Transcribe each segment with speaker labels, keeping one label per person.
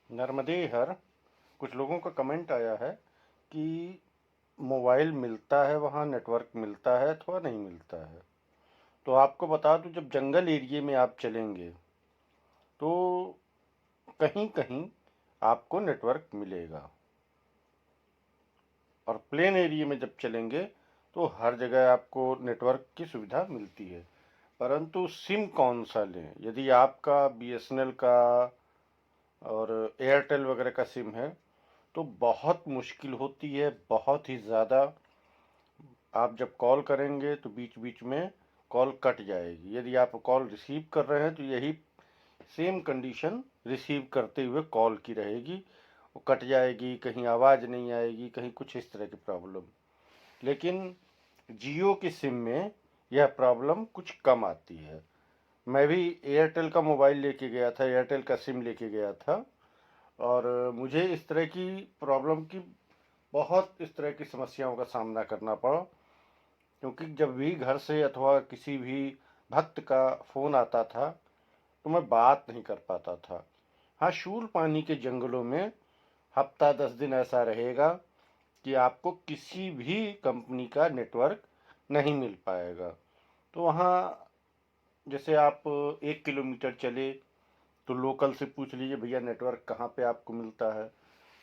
Speaker 1: नर्मदे हर कुछ लोगों का कमेंट आया है कि मोबाइल मिलता है, वहाँ नेटवर्क मिलता है अथवा नहीं मिलता है। तो आपको बता दूं, जब जंगल एरिया में आप चलेंगे तो कहीं कहीं आपको नेटवर्क मिलेगा, और प्लेन एरिया में जब चलेंगे तो हर जगह आपको नेटवर्क की सुविधा मिलती है। परंतु सिम कौन सा लें? यदि आपका बीएसएनएल का और एयरटेल वगैरह का सिम है तो बहुत मुश्किल होती है, बहुत ही ज़्यादा। आप जब कॉल करेंगे तो बीच बीच में कॉल कट जाएगी। यदि आप कॉल रिसीव कर रहे हैं तो यही सेम कंडीशन रिसीव करते हुए कॉल की रहेगी, वो कट जाएगी, कहीं आवाज़ नहीं आएगी, कहीं कुछ इस तरह की प्रॉब्लम। लेकिन जियो की सिम में यह प्रॉब्लम कुछ कम आती है। मैं भी एयरटेल का मोबाइल लेके गया था, एयरटेल का सिम लेके गया था, और मुझे इस तरह की प्रॉब्लम की, बहुत इस तरह की समस्याओं का सामना करना पड़ा। क्योंकि जब भी घर से अथवा किसी भी भक्त का फ़ोन आता था तो मैं बात नहीं कर पाता था। हाँ, शूल पानी के जंगलों में हफ्ता 10 दिन ऐसा रहेगा कि आपको किसी भी कंपनी का नेटवर्क नहीं मिल पाएगा। तो वहाँ जैसे आप 1 किलोमीटर चले तो लोकल से पूछ लीजिए, भैया नेटवर्क कहाँ पे आपको मिलता है।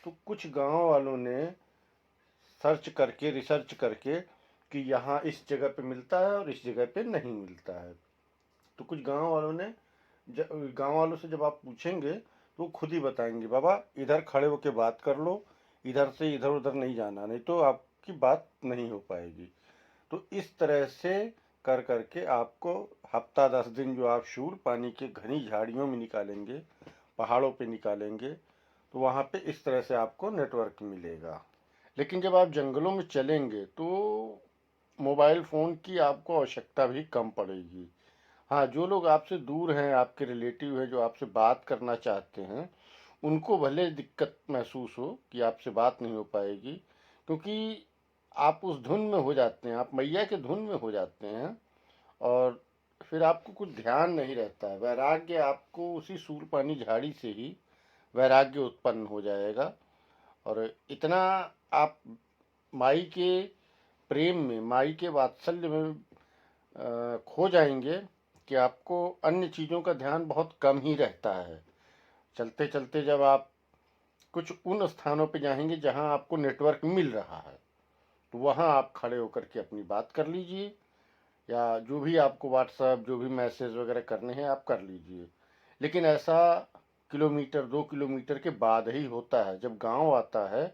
Speaker 1: तो कुछ गांव वालों ने सर्च करके, रिसर्च करके कि यहाँ इस जगह पे मिलता है और इस जगह पे नहीं मिलता है। तो कुछ गांव वालों ने, गांव वालों से जब आप पूछेंगे तो वो खुद ही बताएंगे, बाबा इधर खड़े होके बात कर लो, इधर से इधर उधर नहीं जाना, नहीं तो आपकी बात नहीं हो पाएगी। तो इस तरह से कर करके आपको हफ्ता 10 दिन जो आप शूल पानी के घनी झाड़ियों में निकालेंगे, पहाड़ों पे निकालेंगे, तो वहाँ पे इस तरह से आपको नेटवर्क मिलेगा। लेकिन जब आप जंगलों में चलेंगे तो मोबाइल फ़ोन की आपको आवश्यकता भी कम पड़ेगी। हाँ, जो लोग आपसे दूर हैं, आपके रिलेटिव हैं, जो आपसे बात करना चाहते हैं, उनको भले दिक्कत महसूस हो कि आपसे बात नहीं हो पाएगी, क्योंकि आप उस धुन में हो जाते हैं, आप मैया के धुन में हो जाते हैं, और फिर आपको कुछ ध्यान नहीं रहता है। वैराग्य आपको उसी सूरपानी झाड़ी से ही वैराग्य उत्पन्न हो जाएगा, और इतना आप माई के प्रेम में, माई के वात्सल्य में खो जाएंगे कि आपको अन्य चीज़ों का ध्यान बहुत कम ही रहता है। चलते चलते जब आप कुछ उन स्थानों पे जाएंगे जहां आपको नेटवर्क मिल रहा है, तो वहां आप खड़े होकर के अपनी बात कर लीजिए, या जो भी आपको व्हाट्सएप, जो भी मैसेज वगैरह करने हैं आप कर लीजिए। लेकिन ऐसा किलोमीटर 2 किलोमीटर के बाद ही होता है। जब गांव आता है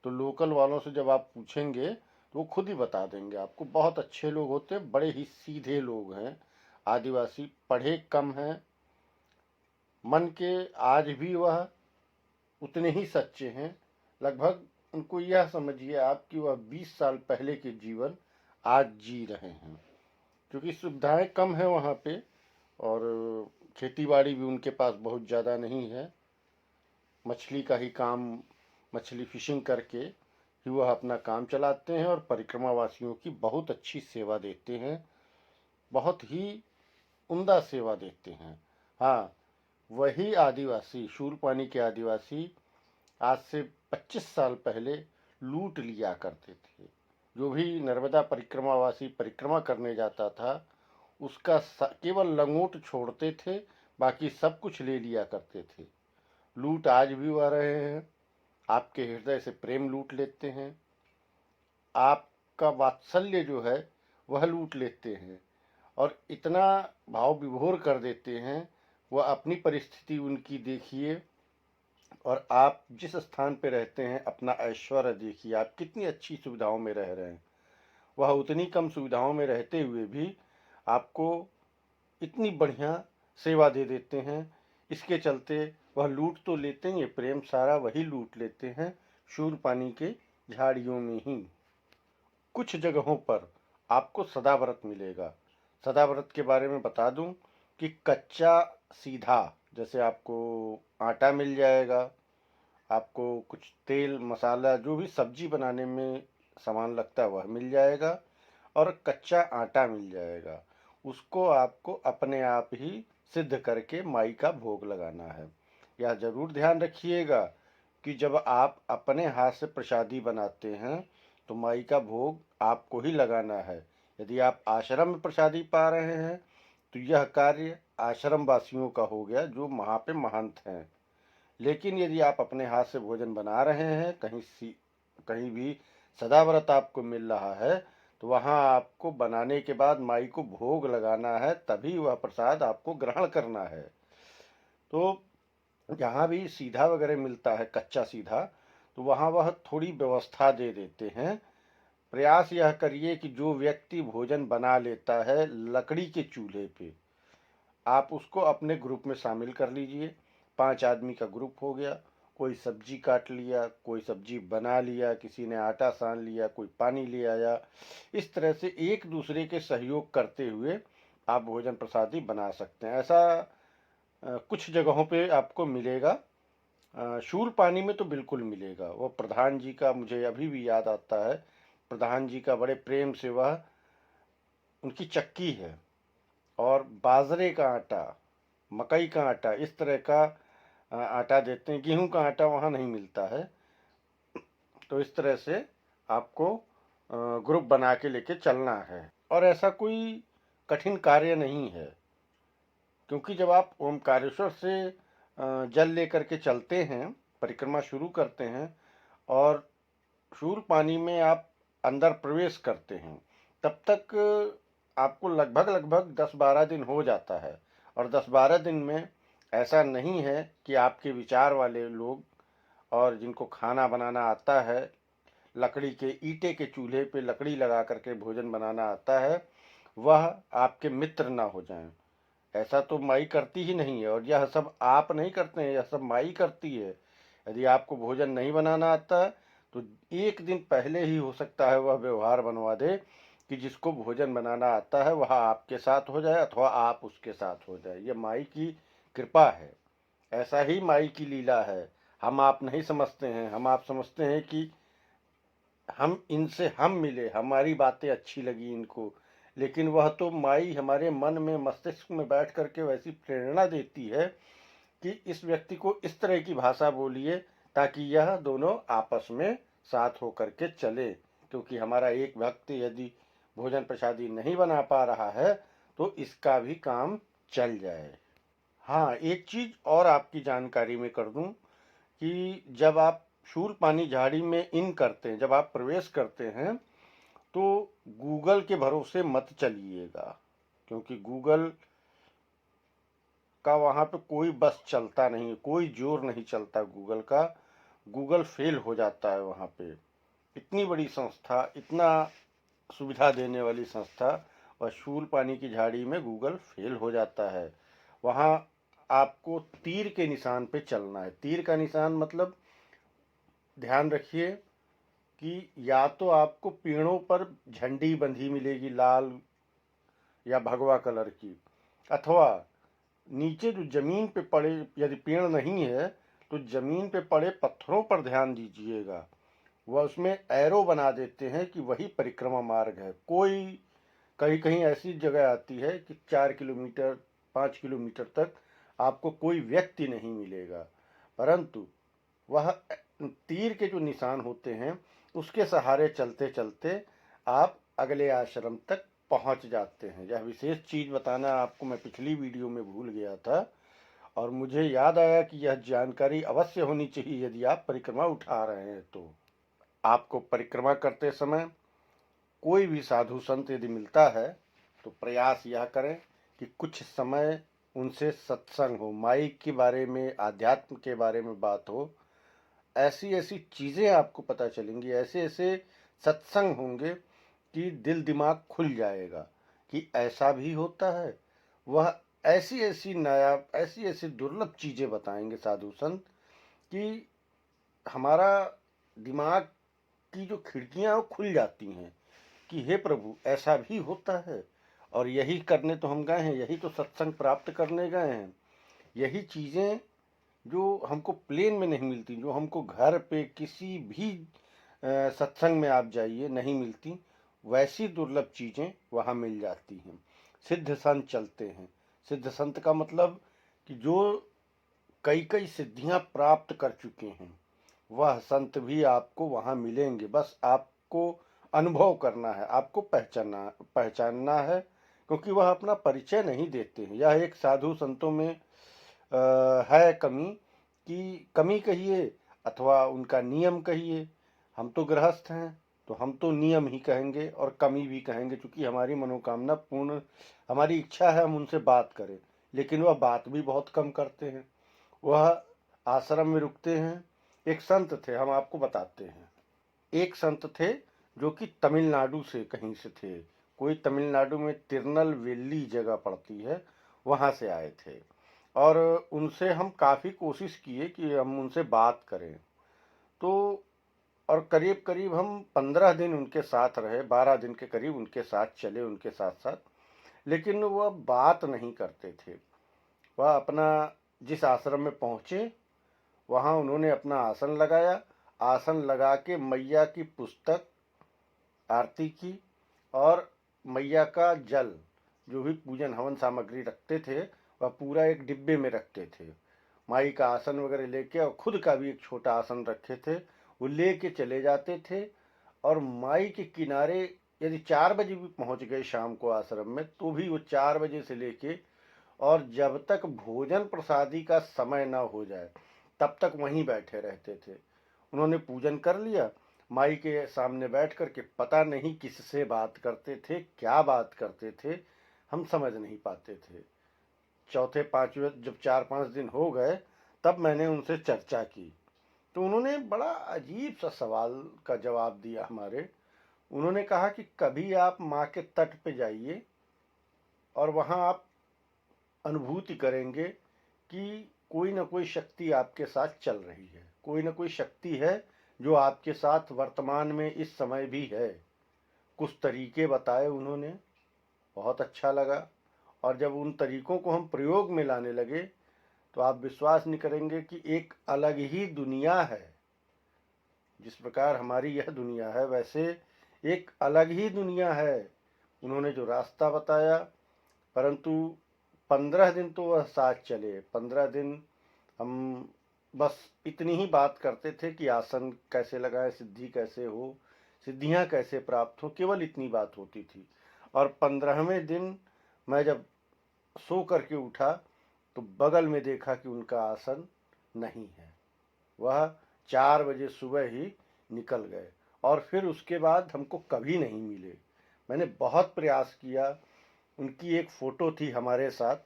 Speaker 1: तो लोकल वालों से जब आप पूछेंगे तो वो खुद ही बता देंगे आपको। बहुत अच्छे लोग होते हैं, बड़े ही सीधे लोग हैं। आदिवासी पढ़े कम हैं, मन के आज भी वह उतने ही सच्चे हैं। लगभग उनको यह समझिए आप कि वह 20 साल पहले के जीवन आज जी रहे हैं, क्योंकि सुविधाएं कम हैं वहाँ पे, और खेती बाड़ी भी उनके पास बहुत ज़्यादा नहीं है। मछली का ही काम, मछली फिशिंग करके ही वह अपना काम चलाते हैं, और परिक्रमा वासियों की बहुत अच्छी सेवा देते हैं, बहुत ही उम्दा सेवा देते हैं। हाँ, वही आदिवासी, शूलपानी के आदिवासी आज से 25 साल पहले लूट लिया करते थे। जो भी नर्मदा परिक्रमावासी परिक्रमा करने जाता था उसका केवल लंगोट छोड़ते थे, बाकी सब कुछ ले लिया करते थे। लूट आज भी वह रहे हैं, आपके हृदय से प्रेम लूट लेते हैं, आपका वात्सल्य जो है वह लूट लेते हैं, और इतना भाव विभोर कर देते हैं। वह अपनी परिस्थिति उनकी देखिए, और आप जिस स्थान पे रहते हैं अपना ऐश्वर्य देखिए, आप कितनी अच्छी सुविधाओं में रह रहे हैं। वह उतनी कम सुविधाओं में रहते हुए भी आपको इतनी बढ़िया सेवा दे देते हैं। इसके चलते वह लूट तो लेते हैं, ये प्रेम सारा वही लूट लेते हैं शूरपानी के झाड़ियों में ही। कुछ जगहों पर आपको सदाव्रत मिलेगा। सदाव्रत के बारे में बता दूं कि कच्चा सीधा, जैसे आपको आटा मिल जाएगा, आपको कुछ तेल मसाला जो भी सब्जी बनाने में सामान लगता है वह मिल जाएगा, और कच्चा आटा मिल जाएगा। उसको आपको अपने आप ही सिद्ध करके माई का भोग लगाना है। यह जरूर ध्यान रखिएगा कि जब आप अपने हाथ से प्रसादी बनाते हैं तो माई का भोग आपको ही लगाना है। यदि आप आश्रम में प्रसादी पा रहे हैं तो यह कार्य आश्रम वासियों का हो गया जो वहाँ पे महंत हैं। लेकिन यदि आप अपने हाथ से भोजन बना रहे हैं, कहीं भी सदाव्रत आपको मिल रहा है, तो वहाँ आपको बनाने के बाद माई को भोग लगाना है, तभी वह प्रसाद आपको ग्रहण करना है। तो जहाँ भी सीधा वगैरह मिलता है, कच्चा सीधा, तो वहाँ वह थोड़ी व्यवस्था दे देते हैं। प्रयास यह करिए कि जो व्यक्ति भोजन बना लेता है लकड़ी के चूल्हे पे, आप उसको अपने ग्रुप में शामिल कर लीजिए। 5 आदमी का ग्रुप हो गया, कोई सब्जी काट लिया, कोई सब्जी बना लिया, किसी ने आटा सान लिया, कोई पानी ले आया। इस तरह से एक दूसरे के सहयोग करते हुए आप भोजन प्रसादी बना सकते हैं। ऐसा कुछ जगहों पे आपको मिलेगा। शूल पानी में तो बिल्कुल मिलेगा। वो प्रधान जी का मुझे अभी भी याद आता है, प्रधान जी का बड़े प्रेम से वह उनकी चक्की है, और बाजरे का आटा, मकई का आटा, इस तरह का आटा देते हैं। गेहूं का आटा वहाँ नहीं मिलता है। तो इस तरह से आपको ग्रुप बना के लेके चलना है, और ऐसा कोई कठिन कार्य नहीं है, क्योंकि जब आप ओमकारेश्वर से जल लेकर के चलते हैं, परिक्रमा शुरू करते हैं, और शूल पानी में आप अंदर प्रवेश करते हैं, तब तक आपको लगभग लगभग 10-12 दिन हो जाता है। और 10-12 दिन में ऐसा नहीं है कि आपके विचार वाले लोग और जिनको खाना बनाना आता है, लकड़ी के ईंटे के चूल्हे पे लकड़ी लगा करके भोजन बनाना आता है, वह आपके मित्र ना हो जाएं। ऐसा तो माई करती ही नहीं है, और यह सब आप नहीं करते हैं, यह सब माई करती है। यदि आपको भोजन नहीं बनाना आता तो एक दिन पहले ही हो सकता है वह व्यवहार बनवा दे कि जिसको भोजन बनाना आता है वह आपके साथ हो जाए अथवा आप उसके साथ हो जाए। यह माई की कृपा है, ऐसा ही माई की लीला है। हम आप नहीं समझते हैं, हम आप समझते हैं कि हम मिले, हमारी बातें अच्छी लगी इनको, लेकिन वह तो माई हमारे मन में, मस्तिष्क में बैठ करके वैसी प्रेरणा देती है कि इस व्यक्ति को इस तरह की भाषा बोलिए ताकि यह दोनों आपस में साथ होकर के चले। क्योंकि हमारा एक भक्त यदि भोजन प्रसादी नहीं बना पा रहा है तो इसका भी काम चल जाए। हाँ, एक चीज और आपकी जानकारी में कर दूं कि जब आप शूल पानी झाड़ी में इन करते हैं, जब आप प्रवेश करते हैं, तो गूगल के भरोसे मत चलिएगा, क्योंकि गूगल का वहाँ पे कोई बस चलता नहीं है, कोई जोर नहीं चलता गूगल का। गूगल फेल हो जाता है वहाँ पे। इतनी बड़ी संस्था, इतना सुविधा देने वाली संस्था, और शूल पानी की झाड़ी में गूगल फेल हो जाता है। वहाँ आपको तीर के निशान पे चलना है। तीर का निशान मतलब, ध्यान रखिए कि या तो आपको पेड़ों पर झंडी बंधी मिलेगी लाल या भगवा कलर की, अथवा नीचे जो जमीन पे पड़े, यदि पेड़ नहीं है तो जमीन पे पड़े पत्थरों पर ध्यान दीजिएगा। वह उसमें एरो बना देते हैं कि वही परिक्रमा मार्ग है। कोई कहीं कहीं ऐसी जगह आती है कि 4 किलोमीटर 5 किलोमीटर तक आपको कोई व्यक्ति नहीं मिलेगा, परंतु वह तीर के जो निशान होते हैं उसके सहारे चलते चलते आप अगले आश्रम तक पहुंच जाते हैं। यह विशेष चीज बताना आपको मैं पिछली वीडियो में भूल गया था, और मुझे याद आया कि यह जानकारी अवश्य होनी चाहिए यदि आप परिक्रमा उठा रहे हैं। तो आपको परिक्रमा करते समय कोई भी साधु संत यदि मिलता है तो प्रयास यह करें कि कुछ समय उनसे सत्संग हो, माई के बारे में, आध्यात्म के बारे में बात हो। ऐसी ऐसी चीजें आपको पता चलेंगी, ऐसे ऐसे सत्संग होंगे कि दिल दिमाग खुल जाएगा कि ऐसा भी होता है। वह ऐसी ऐसी नायाब, ऐसी ऐसी दुर्लभ चीजें बताएंगे साधु संत कि हमारा दिमाग की जो खिड़कियां वो खुल जाती हैं कि हे प्रभु, ऐसा भी होता है। और यही करने तो हम गए हैं, यही तो सत्संग प्राप्त करने गए हैं। यही चीजें जो हमको प्लेन में नहीं मिलती, जो हमको घर पे किसी भी सत्संग में आप जाइए नहीं मिलती, वैसी दुर्लभ चीजें वहां मिल जाती हैं। सिद्ध संत चलते हैं। सिद्ध संत का मतलब कि जो कई कई सिद्धियां प्राप्त कर चुके हैं, वह संत भी आपको वहां मिलेंगे। बस आपको अनुभव करना है, आपको पहचानना है, क्योंकि वह अपना परिचय नहीं देते हैं। यह एक साधु संतों में है कमी, कि कमी कहिए अथवा उनका नियम कहिए। हम तो गृहस्थ हैं, तो हम तो नियम ही कहेंगे और कमी भी कहेंगे, क्योंकि हमारी मनोकामना पूर्ण, हमारी इच्छा है हम उनसे बात करें, लेकिन वह बात भी बहुत कम करते हैं। वह आश्रम में रुकते हैं। एक संत थे, हम आपको बताते हैं। एक संत थे जो कि तमिलनाडु से कहीं से थे, कोई तमिलनाडु में तिरुनलवेली जगह पड़ती है, वहां से आए थे। और उनसे हम काफ़ी कोशिश किए कि हम उनसे बात करें। तो और करीब करीब हम 15 दिन उनके साथ रहे, 12 दिन के करीब उनके साथ चले, उनके साथ साथ, लेकिन वह बात नहीं करते थे। वह अपना जिस आश्रम में पहुँचे, वहाँ उन्होंने अपना आसन लगाया, आसन लगा के मैया की पुस्तक आरती की, और मैया का जल, जो भी पूजन हवन सामग्री रखते थे, वह पूरा एक डिब्बे में रखते थे। माई का आसन वगैरह लेके, और खुद का भी एक छोटा आसन रखे थे, वो लेके चले जाते थे। और माई के किनारे यदि 4 बजे भी पहुंच गए शाम को आश्रम में, तो भी वो 4 बजे से लेके और जब तक भोजन प्रसादी का समय ना हो जाए, तब तक वहीं बैठे रहते थे। उन्होंने पूजन कर लिया, माई के सामने बैठ कर के पता नहीं किससे बात करते थे, क्या बात करते थे, हम समझ नहीं पाते थे। चौथे पांचवें जब 4-5 दिन हो गए, तब मैंने उनसे चर्चा की, तो उन्होंने बड़ा अजीब सा सवाल का जवाब दिया हमारे। उन्होंने कहा कि कभी आप माँ के तट पे जाइए और वहाँ आप अनुभूति करेंगे कि कोई ना कोई शक्ति आपके साथ चल रही है, कोई ना कोई शक्ति है जो आपके साथ वर्तमान में इस समय भी है। कुछ तरीके बताए उन्होंने, बहुत अच्छा लगा। और जब उन तरीकों को हम प्रयोग में लाने लगे, तो आप विश्वास नहीं करेंगे कि एक अलग ही दुनिया है। जिस प्रकार हमारी यह दुनिया है, वैसे एक अलग ही दुनिया है। उन्होंने जो रास्ता बताया, परंतु 15 दिन तो वह साथ चले। 15 दिन हम बस इतनी ही बात करते थे कि आसन कैसे लगाएं, सिद्धि कैसे हो, सिद्धियां कैसे प्राप्त हो, केवल इतनी बात होती थी। और 15वें दिन मैं जब सो करके उठा, तो बगल में देखा कि उनका आसन नहीं है। वह 4 बजे सुबह ही निकल गए, और फिर उसके बाद हमको कभी नहीं मिले। मैंने बहुत प्रयास किया, उनकी एक फ़ोटो थी हमारे साथ।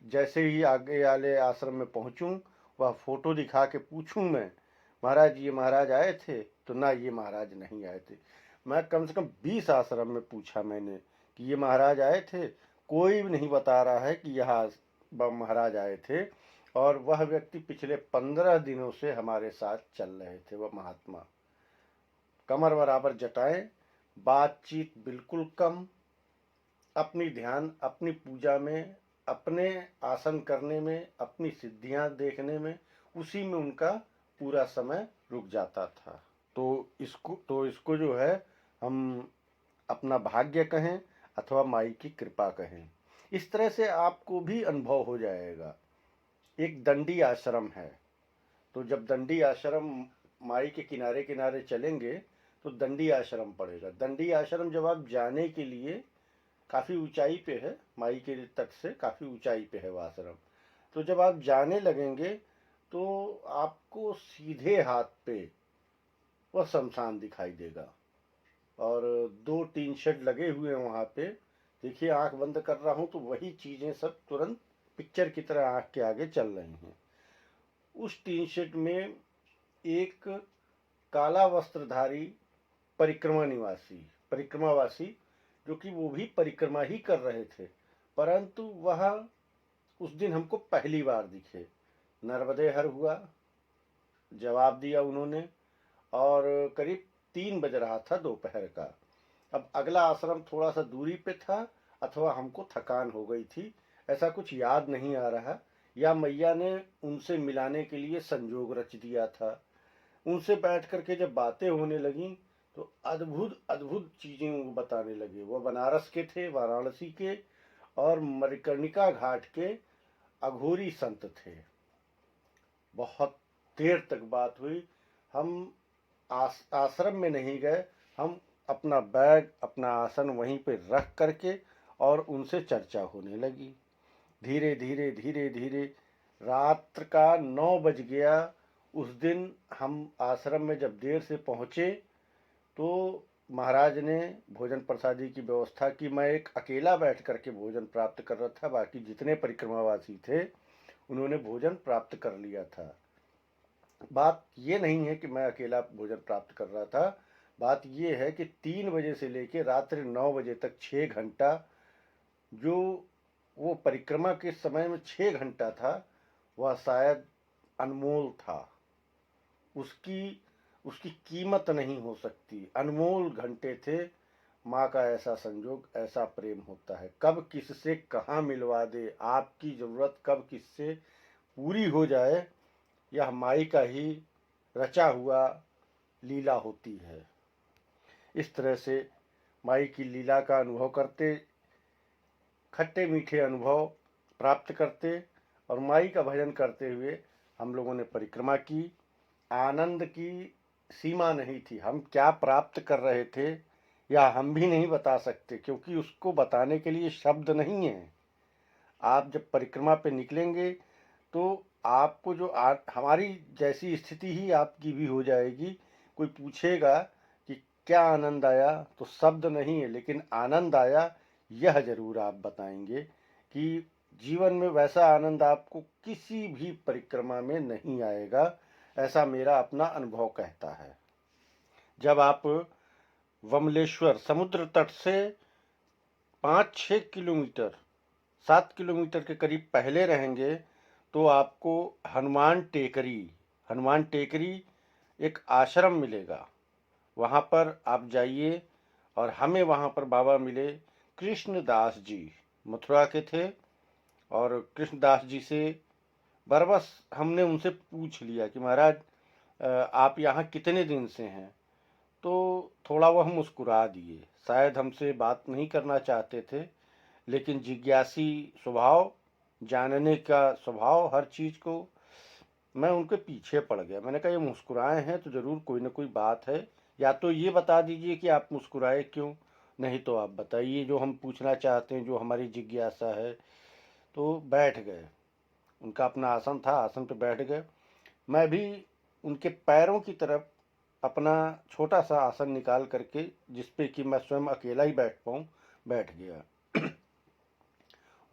Speaker 1: जैसे ही आगे वाले आश्रम में पहुंचूं, वह फ़ोटो दिखा के पूछूं मैं, महाराज ये महाराज आए थे? तो ना, ये महाराज नहीं आए थे। मैं कम से कम 20 आश्रम में पूछा मैंने कि ये महाराज आए थे, कोई भी नहीं बता रहा है कि यहाँ महाराज आए थे। और वह व्यक्ति पिछले 15 दिनों से हमारे साथ चल रहे थे। वह महात्मा, कमर बराबर जटाएं, बातचीत बिल्कुल कम, अपनी ध्यान अपनी पूजा में, अपने आसन करने में, अपनी सिद्धियां देखने में, उसी में उनका पूरा समय रुक जाता था। तो इसको जो है, हम अपना भाग्य कहें अथवा माई की कृपा कहें। इस तरह से आपको भी अनुभव हो जाएगा। एक दंडी आश्रम है, तो जब दंडी आश्रम माई के किनारे किनारे चलेंगे, तो दंडी आश्रम पड़ेगा। दंडी आश्रम जब आप जाने के लिए, काफ़ी ऊंचाई पे है, माई के तट से काफ़ी ऊंचाई पे है वो आश्रम। तो जब आप जाने लगेंगे, तो आपको सीधे हाथ पे वह शमशान दिखाई देगा, और 2 टीन शेड लगे हुए हैं वहाँ पे। देखिए, आंख बंद कर रहा हूँ तो वही चीज़ें सब तुरंत पिक्चर की तरह आंख के आगे चल रही हैं। उस टीन शेड में एक काला वस्त्रधारी परिक्रमावासी, जो कि वो भी परिक्रमा ही कर रहे थे, परंतु वह उस दिन हमको पहली बार दिखे। नर्मदे हर हुआ, जवाब दिया उन्होंने, और करीब 3 बज रहा था दोपहर का। अब अगला आश्रम थोड़ा सा दूरी पे था, अथवा हमको थकान हो गई थी, ऐसा कुछ याद नहीं आ रहा, या मैया ने उनसे मिलाने के लिए संजोग रच दिया था। उनसे बैठ करके जब बातें होने लगीं, तो अद्भुत अद्भुत चीज़ें वो बताने लगे। वो बनारस के थे, वाराणसी के, और मणिकर्णिका घाट के अघोरी संत थे। बहुत देर तक बात हुई। हम आश्रम में नहीं गए, हम अपना बैग अपना आसन वहीं पे रख करके और उनसे चर्चा होने लगी। धीरे धीरे धीरे धीरे रात्र का 9 बज गया। उस दिन हम आश्रम में जब देर से पहुँचे तो महाराज ने भोजन प्रसादी की व्यवस्था की। मैं एक अकेला बैठ करके भोजन प्राप्त कर रहा था, बाकी जितने परिक्रमावासी थे उन्होंने भोजन प्राप्त कर लिया था। बात ये नहीं है कि मैं अकेला भोजन प्राप्त कर रहा था, बात ये है कि 3 बजे से लेकर रात्रि 9 बजे तक 6 घंटा, जो वो परिक्रमा के समय में 6 घंटा था, वह शायद अनमोल था। उसकी उसकी कीमत नहीं हो सकती। अनमोल घंटे थे। माँ का ऐसा संजोग, ऐसा प्रेम होता है। कब किससे कहाँ मिलवा दे, आपकी ज़रूरत कब किससे पूरी हो जाए, यह माई का ही रचा हुआ लीला होती है। इस तरह से माई की लीला का अनुभव करते, खट्टे मीठे अनुभव प्राप्त करते और माई का भजन करते हुए हम लोगों ने परिक्रमा की। आनंद की सीमा नहीं थी। हम क्या प्राप्त कर रहे थे या हम भी नहीं बता सकते, क्योंकि उसको बताने के लिए शब्द नहीं है। आप जब परिक्रमा पे निकलेंगे तो आपको जो हमारी जैसी स्थिति ही आपकी भी हो जाएगी। कोई पूछेगा कि क्या आनंद आया, तो शब्द नहीं है, लेकिन आनंद आया यह जरूर आप बताएंगे कि जीवन में वैसा आनंद आपको किसी भी परिक्रमा में नहीं आएगा। ऐसा मेरा अपना अनुभव कहता है। जब आप वमलेश्वर समुद्र तट से 5-6 किलोमीटर 7 किलोमीटर के करीब पहले रहेंगे तो आपको हनुमान टेकरी एक आश्रम मिलेगा। वहाँ पर आप जाइए। और हमें वहाँ पर बाबा मिले कृष्णदास जी, मथुरा के थे। और कृष्णदास जी से बरबस हमने उनसे पूछ लिया कि महाराज आप यहाँ कितने दिन से हैं। तो थोड़ा वह मुस्कुरा दिए। शायद हमसे बात नहीं करना चाहते थे, लेकिन जिज्ञासी स्वभाव, जानने का स्वभाव, हर चीज़ को मैं उनके पीछे पड़ गया। मैंने कहा ये मुस्कुराए हैं तो ज़रूर कोई ना कोई बात है। या तो ये बता दीजिए कि आप मुस्कुराए क्यों, नहीं तो आप बताइए जो हम पूछना चाहते हैं, जो हमारी जिज्ञासा है। तो बैठ गए। उनका अपना आसन था, आसन पे बैठ गए। मैं भी उनके पैरों की तरफ अपना छोटा सा आसन निकाल करके, जिसपे कि मैं स्वयं अकेला ही बैठ पाऊँ, बैठ गया।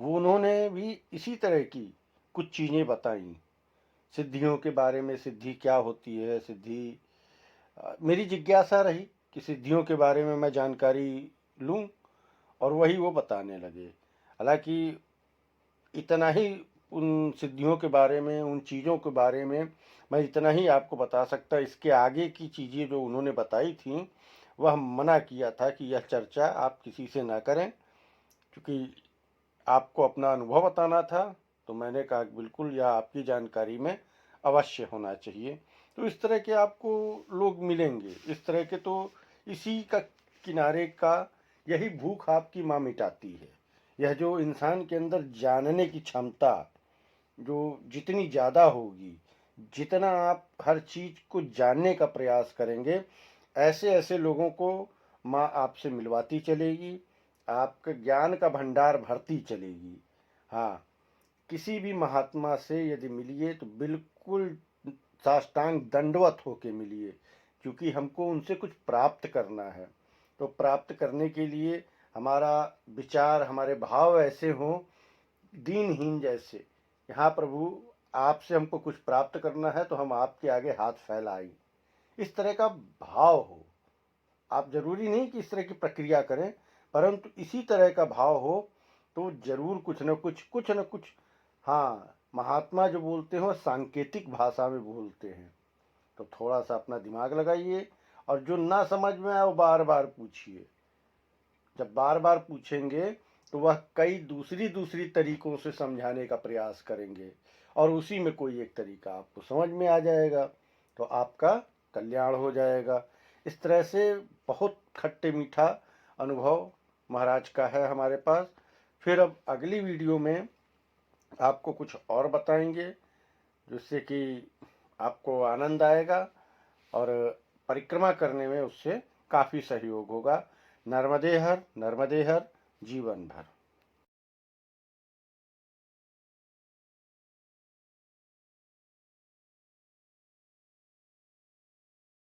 Speaker 1: वो उन्होंने भी इसी तरह की कुछ चीज़ें बताई, सिद्धियों के बारे में। सिद्धि क्या होती है, सिद्धि मेरी जिज्ञासा रही कि सिद्धियों के बारे में मैं जानकारी लूं, और वही वो बताने लगे। हालांकि इतना ही उन सिद्धियों के बारे में, उन चीज़ों के बारे में मैं इतना ही आपको बता सकता। इसके आगे की चीज़ें जो उन्होंने बताई थी, वह मना किया था कि यह चर्चा आप किसी से ना करें, क्योंकि आपको अपना अनुभव बताना था। तो मैंने कहा बिल्कुल, यह आपकी जानकारी में अवश्य होना चाहिए। तो इस तरह के आपको लोग मिलेंगे। इस तरह के तो इसी का किनारे का यही भूख आपकी माँ मिटाती है। यह जो इंसान के अंदर जानने की क्षमता जो जितनी ज़्यादा होगी, जितना आप हर चीज़ को जानने का प्रयास करेंगे, ऐसे ऐसे लोगों को माँ आपसे मिलवाती चलेगी, आपके ज्ञान का भंडार भरती चलेगी। हाँ, किसी भी महात्मा से यदि मिलिए तो बिल्कुल साष्टांग दंडवत होके मिलिए, क्योंकि हमको उनसे कुछ प्राप्त करना है। तो प्राप्त करने के लिए हमारा विचार, हमारे भाव ऐसे हों दीनहीन जैसे। यहाँ प्रभु आपसे हमको कुछ प्राप्त करना है तो हम आपके आगे हाथ फैलाएं, इस तरह का भाव हो। आप जरूरी नहीं कि इस तरह की प्रक्रिया करें, परंतु इसी तरह का भाव हो तो जरूर कुछ न कुछ। हाँ, महात्मा जो बोलते हैं वो सांकेतिक भाषा में बोलते हैं। तो थोड़ा सा अपना दिमाग लगाइए और जो ना समझ में आए वो बार बार पूछिए। जब बार बार पूछेंगे तो वह कई दूसरी तरीकों से समझाने का प्रयास करेंगे और उसी में कोई एक तरीका आपको समझ में आ जाएगा तो आपका कल्याण हो जाएगा। इस तरह से बहुत खट्टे मीठा अनुभव महाराज का है हमारे पास। फिर अब अगली वीडियो में आपको कुछ और बताएंगे जिससे कि आपको आनंद आएगा और परिक्रमा करने में उससे काफ़ी सहयोग होगा। नर्मदे हर जीवन भर।